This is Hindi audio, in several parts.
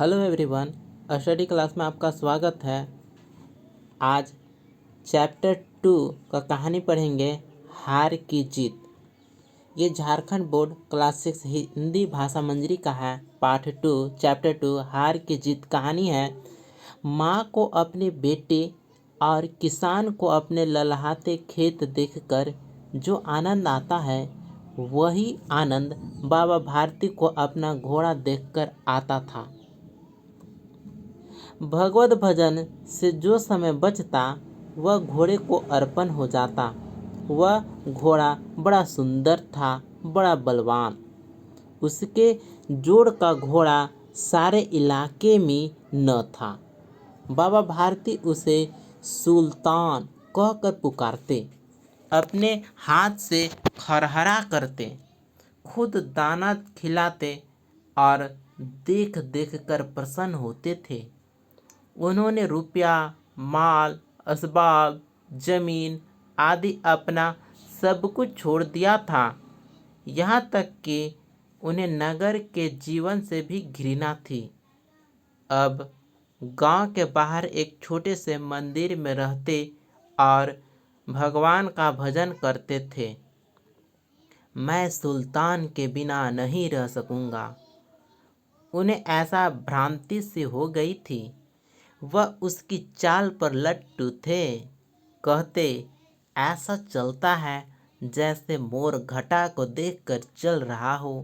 हेलो एवरीवन, स्टडी क्लास में आपका स्वागत है। आज चैप्टर 2 का कहानी पढ़ेंगे, हार की जीत। ये झारखंड बोर्ड क्लास 6 हिंदी भाषा मंजरी का है। पार्ट 2 चैप्टर 2 हार की जीत। कहानी है, माँ को अपने बेटे और किसान को अपने ललहाते खेत देखकर जो आनंद आता है, वही आनंद बाबा भारती को अपना घोड़ा देखकर आता था। भगवत भजन से जो समय बचता वह घोड़े को अर्पण हो जाता। वह घोड़ा बड़ा सुंदर था, बड़ा बलवान। उसके जोड़ का घोड़ा सारे इलाके में न था। बाबा भारती उसे सुल्तान कहकर पुकारते, अपने हाथ से खरहरा करते, खुद दाना खिलाते और देख देख कर प्रसन्न होते थे। उन्होंने रुपया, माल, असबाब, जमीन आदि अपना सब कुछ छोड़ दिया था। यहाँ तक कि उन्हें नगर के जीवन से भी घृणा थी। अब गांव के बाहर एक छोटे से मंदिर में रहते और भगवान का भजन करते थे। मैं सुल्तान के बिना नहीं रह सकूंगा। उन्हें ऐसा भ्रांति सी हो गई थी। वह उसकी चाल पर लट्टू थे। कहते, ऐसा चलता है जैसे मोर घटा को देखकर चल रहा हो।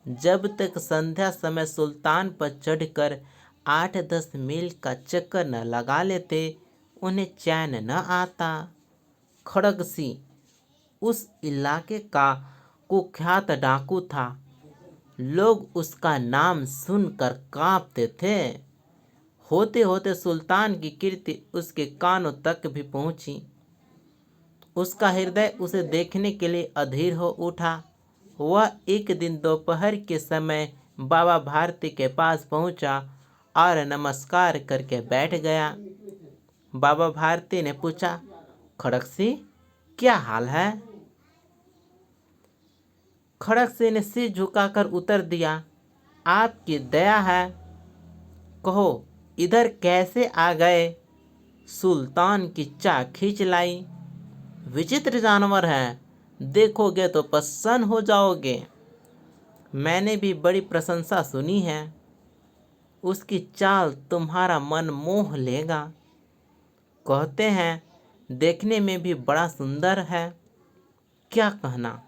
जब तक संध्या समय सुल्तान पर चढ़कर 8-10 मील का चक्कर न लगा लेते, उन्हें चैन न आता। खड़ग सिंह उस इलाके का कुख्यात डाकू था। लोग उसका नाम सुनकर कांपते थे। होते होते सुल्तान की कीर्ति उसके कानों तक भी पहुंची। उसका हृदय उसे देखने के लिए अधीर हो उठा। वह एक दिन दोपहर के समय बाबा भारती के पास पहुंचा और नमस्कार करके बैठ गया। बाबा भारती ने पूछा, खड़ग सिंह, क्या हाल है? खड़ग सिंह ने सिर झुकाकर उत्तर दिया, आपकी दया है। कहो, इधर कैसे आ गए? सुल्तान की चाह खींच लाई। विचित्र जानवर है, देखोगे तो प्रसन्न हो जाओगे। मैंने भी बड़ी प्रशंसा सुनी है। उसकी चाल तुम्हारा मन मोह लेगा। कहते हैं देखने में भी बड़ा सुंदर है। क्या कहना,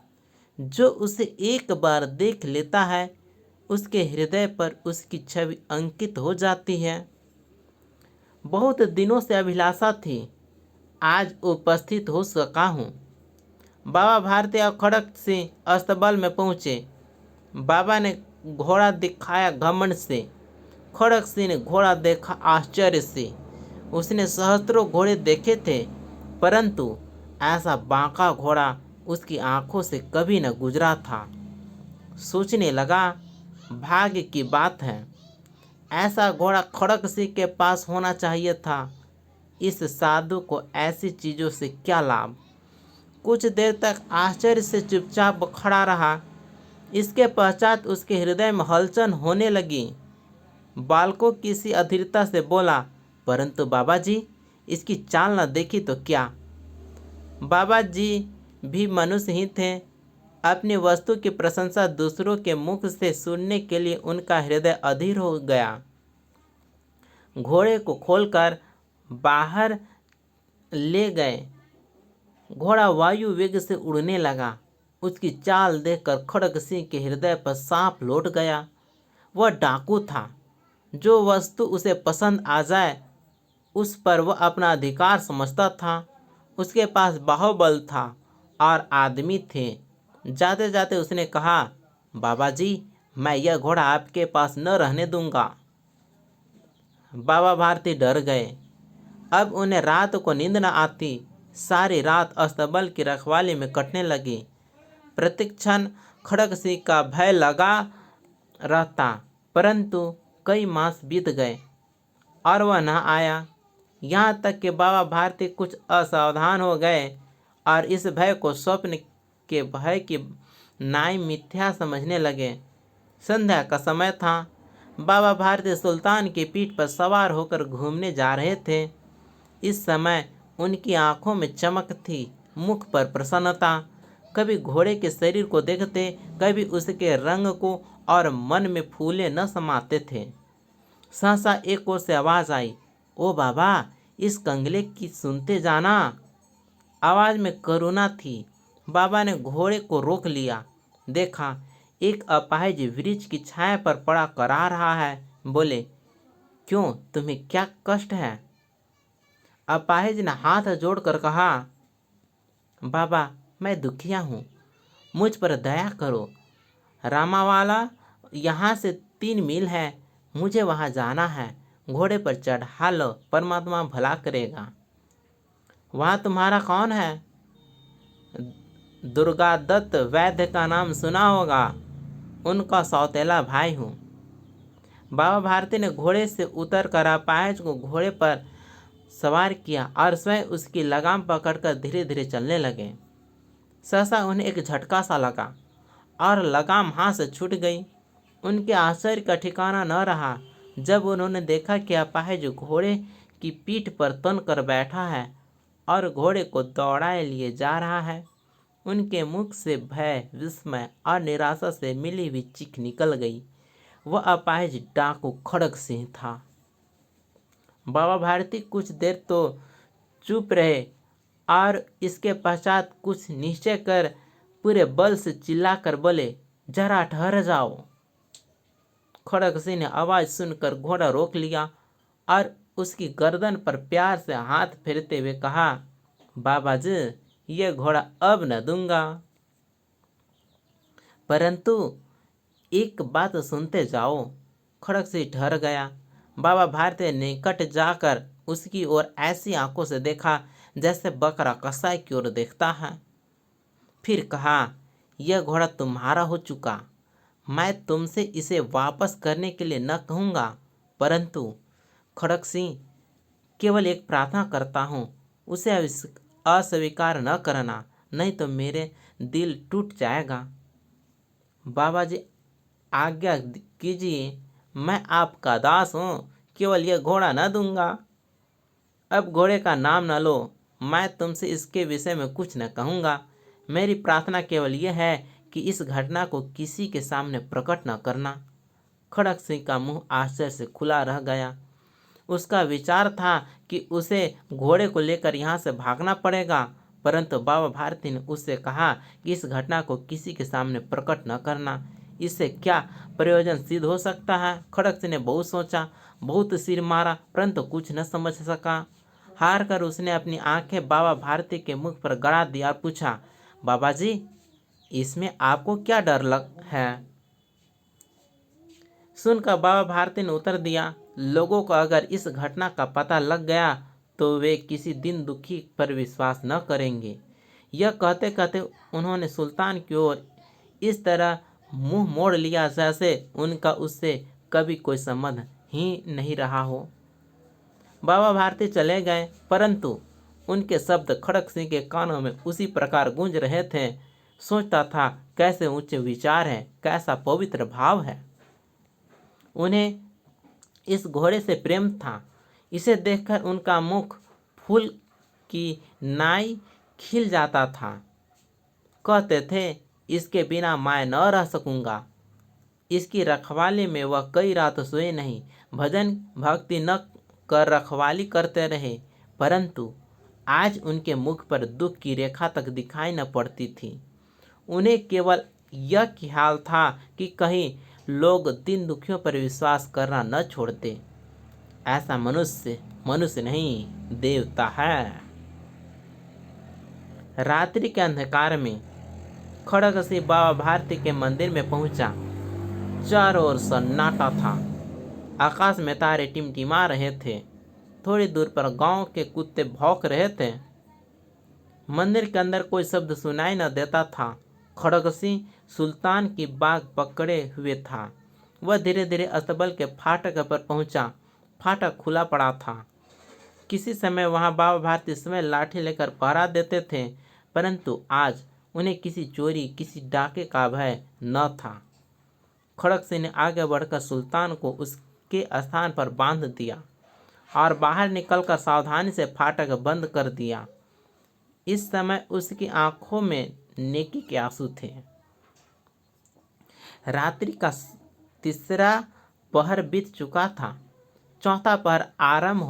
जो उसे एक बार देख लेता है, उसके हृदय पर उसकी छवि अंकित हो जाती है। बहुत दिनों से अभिलाषा थी, आज उपस्थित हो सका हूँ। बाबा भारती और खड़ग सिंह अस्तबल में पहुँचे। बाबा ने घोड़ा दिखाया घमंड से। खड़ग सिंह ने घोड़ा देखा आश्चर्य से। उसने सहस्त्रों घोड़े देखे थे, परंतु ऐसा बांका घोड़ा उसकी आंखों से कभी न गुजरा था। सोचने लगा, भाग्य की बात है, ऐसा घोड़ा खड़ग सिंह के पास होना चाहिए था। इस साधु को ऐसी चीज़ों से क्या लाभ? कुछ देर तक आश्चर्य से चुपचाप खड़ा रहा। इसके पश्चात उसके हृदय में हलचल होने लगी। बालकों की सी अधीरता से बोला, परंतु बाबा जी, इसकी चाल न देखी तो क्या? बाबा जी भी मनुष्य ही थे। अपनी वस्तु की प्रशंसा दूसरों के मुख से सुनने के लिए उनका हृदय अधीर हो गया। घोड़े को खोलकर बाहर ले गए। घोड़ा वायु वेग से उड़ने लगा। उसकी चाल देखकर खड़ग सिंह के हृदय पर सांप लौट गया। वह डाकू था। जो वस्तु उसे पसंद आ जाए, उस पर वह अपना अधिकार समझता था। उसके पास बाहुबल था और आदमी थे। जाते जाते उसने कहा, बाबा जी, मैं यह घोड़ा आपके पास न रहने दूंगा। बाबा भारती डर गए। अब उन्हें रात को नींद न आती। सारी रात अस्तबल की रखवाली में कटने लगी। प्रतिक्षण खड़ग सिंह का भय लगा रहता, परंतु कई मास बीत गए और वह न आया। यहाँ तक कि बाबा भारती कुछ असावधान हो गए और इस भय को स्वप्न के भय की नाई मिथ्या समझने लगे। संध्या का समय था। बाबा भारती सुल्तान की पीठ पर सवार होकर घूमने जा रहे थे। इस समय उनकी आंखों में चमक थी, मुख पर प्रसन्नता। कभी घोड़े के शरीर को देखते, कभी उसके रंग को, और मन में फूले न समाते थे। सहसा एक ओर से आवाज आई, ओ बाबा, इस कंगले की सुनते जाना। आवाज में करुणा थी। बाबा ने घोड़े को रोक लिया। देखा, एक अपाहिज वृक्ष की छाया पर पड़ा करा रहा है। बोले, क्यों, तुम्हें क्या कष्ट है? अपाहिज ने हाथ जोड़कर कहा, बाबा, मैं दुखिया हूँ, मुझ पर दया करो। रामावाला यहाँ से 3 मील है, मुझे वहाँ जाना है। घोड़े पर चढ़ा लो, परमात्मा भला करेगा। वहाँ तुम्हारा कौन है? दुर्गादत्त वैद्य का नाम सुना होगा, उनका सौतेला भाई हूँ। बाबा भारती ने घोड़े से उतरकर अपाहिज को घोड़े पर सवार किया और स्वयं उसकी लगाम पकड़कर धीरे धीरे चलने लगे। सहसा उन्हें एक झटका सा लगा और लगाम हाथ से छूट गई। उनके आश्चर्य का ठिकाना न रहा जब उन्होंने देखा कि अपाहिज घोड़े की पीठ पर तन कर बैठा है और घोड़े को दौड़ाए लिए जा रहा है। उनके मुख से भय, विस्मय और निराशा से मिली हुई चीख निकल गई। वह अपाहिज डाकू खड़ग सिंह था। बाबा भारती कुछ देर तो चुप रहे और इसके पश्चात कुछ निश्चय कर पूरे बल से चिल्लाकर बोले, जरा ठहर जाओ। खड़ग सिंह ने आवाज सुनकर घोड़ा रोक लिया और उसकी गर्दन पर प्यार से हाथ फेरते हुए कहा, बाबा जी, ये घोड़ा अब न दूंगा, परंतु एक बात सुनते जाओ। खड़ग सिंह ठहर गया। बाबा भारती ने निकट जाकर उसकी ओर ऐसी आंखों से देखा जैसे बकरा कसाई की ओर देखता है। फिर कहा, यह घोड़ा तुम्हारा हो चुका। मैं तुमसे इसे वापस करने के लिए न कहूँगा, परंतु खड़ग सिंह, केवल एक प्रार्थना करता हूँ, उसे अस्वीकार न करना, नहीं तो मेरे दिल टूट जाएगा। बाबा जी, आज्ञा कीजिए, मैं आपका दास हूँ, केवल यह घोड़ा न दूंगा। अब घोड़े का नाम न लो, मैं तुमसे इसके विषय में कुछ न कहूँगा। मेरी प्रार्थना केवल यह है कि इस घटना को किसी के सामने प्रकट न करना। खड़ग सिंह का मुंह आश्चर्य से खुला रह गया। उसका विचार था कि उसे घोड़े को लेकर यहाँ से भागना पड़ेगा, परंतु बाबा भारती ने उससे कहा कि इस घटना को किसी के सामने प्रकट न करना। इससे क्या प्रयोजन सिद्ध हो सकता है? खड़ग सिंह ने बहुत सोचा, बहुत सिर मारा, परंतु कुछ न समझ सका। हार कर उसने अपनी आंखें बाबा भारती के मुख पर गड़ा दी और पूछा, बाबा जी, इसमें आपको क्या डर लग है? सुनकर बाबा भारती ने उत्तर दिया, लोगों को अगर इस घटना का पता लग गया तो वे किसी दिन दुखी पर विश्वास न करेंगे। यह कहते कहते उन्होंने सुल्तान की ओर इस तरह मुंह मोड़ लिया जैसे उनका उससे कभी कोई संबंध ही नहीं रहा हो। बाबा भारती चले गए, परंतु उनके शब्द खड़ग सिंह के कानों में उसी प्रकार गूंज रहे थे। सोचता था, कैसे ऊंचे विचार है, कैसा पवित्र भाव है। उन्हें इस घोड़े से प्रेम था। इसे देखकर उनका मुख फूल की नाई खिल जाता था। कहते थे, इसके बिना मैं न रह सकूंगा। इसकी रखवाली में वह कई रात सोए नहीं, भजन भक्ति न कर रखवाली करते रहे, परंतु आज उनके मुख पर दुख की रेखा तक दिखाई न पड़ती थी। उन्हें केवल यह ख्याल था कि कहीं लोग दिन दुखियों पर विश्वास करना न छोड़ते। ऐसा मनुष्य मनुष्य नहीं, देवता है। रात्रि के अंधकार में खड़ग सिंह बाबा भारती के मंदिर में पहुंचा। चारों ओर सन्नाटा था। आकाश में तारे टिमटिमा रहे थे। थोड़ी दूर पर गांव के कुत्ते भौंक रहे थे। मंदिर के अंदर कोई शब्द सुनाई न देता था। खड़ग सिंह सुल्तान की बाग पकड़े हुए था। वह धीरे धीरे अस्तबल के फाटक पर पहुंचा। फाटक खुला पड़ा था। किसी समय वहां बाबा भारती समय लाठी लेकर पहरा देते थे, परंतु आज उन्हें किसी चोरी, किसी डाके का भय न था। खड़ग सिंह ने आगे बढ़कर सुल्तान को उसके स्थान पर बांध दिया और बाहर निकलकर सावधानी से फाटक बंद कर दिया। इस समय उसकी आंखों में नेकी के आंसू थे। रात्रि का तीसरा पहर बीत चुका था। चौथा पहर आरंभ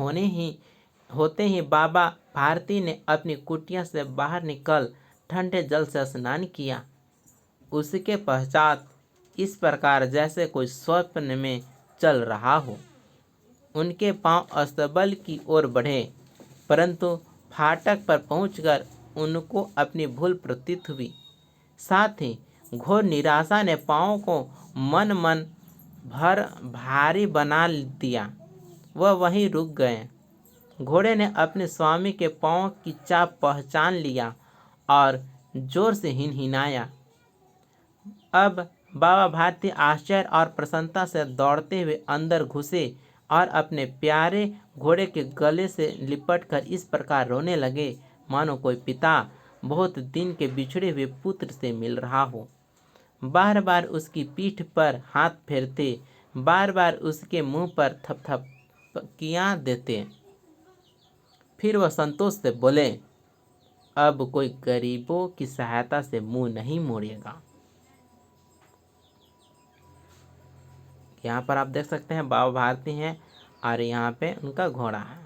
होते ही बाबा भारती ने अपनी कुटिया से बाहर निकल ठंडे जल से स्नान किया। उसके पश्चात इस प्रकार जैसे कोई स्वप्न में चल रहा हो। उनके पांव अस्तबल की ओर बढ़े, परंतु फाटक पर पहुंचकर उनको अपनी भूल प्रतीत हुई। साथ ही घोर निराशा ने पांवों को मन भर भारी बना दिया। वह वहीं रुक गए। घोड़े ने अपने स्वामी के पांव की चाप पहचान लिया और जोर से हिनहिनाया। अब बाबा भारती आश्चर्य और प्रसन्नता से दौड़ते हुए अंदर घुसे और अपने प्यारे घोड़े के गले से लिपटकर इस प्रकार रोने लगे मानो कोई पिता बहुत दिन के बिछड़े हुए पुत्र से मिल रहा हो। बार बार उसकी पीठ पर हाथ फेरते, बार बार उसके मुंह पर थपथपियां देते। फिर वह संतोष से बोले, अब कोई गरीबों की सहायता से मुंह नहीं मोड़ेगा। यहाँ पर आप देख सकते हैं बाबा भारती हैं और यहाँ पे उनका घोड़ा है।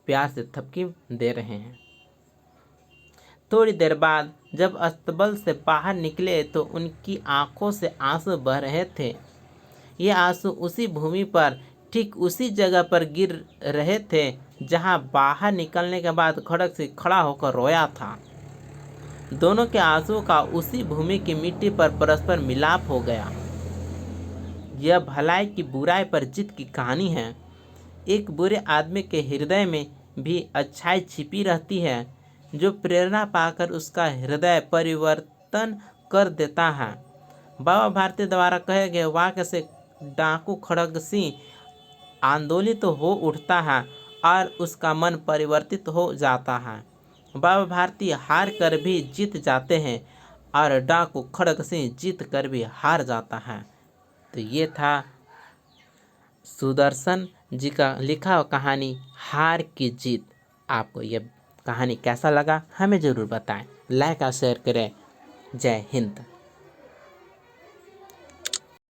प्यार से थपकी दे रहे हैं। थोड़ी देर बाद जब अस्तबल से बाहर निकले तो उनकी आंखों से आंसू बह रहे थे। ये आंसू उसी भूमि पर ठीक उसी जगह पर गिर रहे थे जहां बाहर निकलने के बाद खड़ग सिंह खड़ा होकर रोया था। दोनों के आंसू का उसी भूमि की मिट्टी पर परस्पर मिलाप हो गया। यह भलाई की बुराई पर जीत की कहानी है। एक बुरे आदमी के हृदय में भी अच्छाई छिपी रहती है, जो प्रेरणा पाकर उसका हृदय परिवर्तन कर देता है। बाबा भारती द्वारा कहे गए वाक्य से डाकू खड़ग सिंह आंदोलित हो उठता है और उसका मन परिवर्तित हो जाता है। बाबा भारती हार कर भी जीत जाते हैं और डाकू खड़ग सिंह जीत कर भी हार जाता है। तो ये था सुदर्शन जी का लिखा हुआ कहानी हार की जीत। आपको यह कहानी कैसा लगा हमें ज़रूर बताएं। लाइक और शेयर करें। जय हिंद।